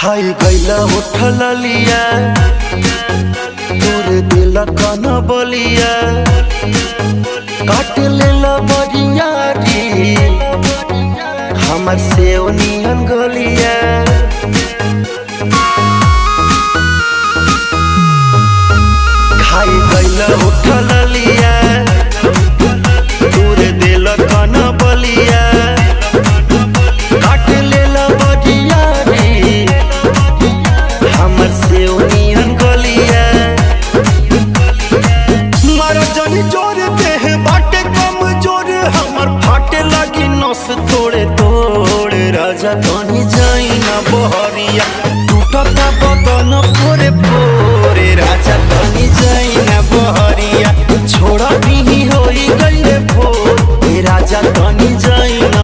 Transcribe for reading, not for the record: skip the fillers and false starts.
खाई गईला उठल लिया तोरे दिल कन बलिया काट लेला बरिया री हमर से नियन गलिया खाई गईला उठल लिया तोरे दिल कन बलिया काट लेला बरिया री हमर से नियन गलिया मारा जानी जोर देह बाटे कम जोर हमर फाटे लगी नस तोड़े तोड़े राजा कहीं जाई ना बहरिया टूटता बदन पोरे पोरे राजा कहीं जाई ना बहरिया।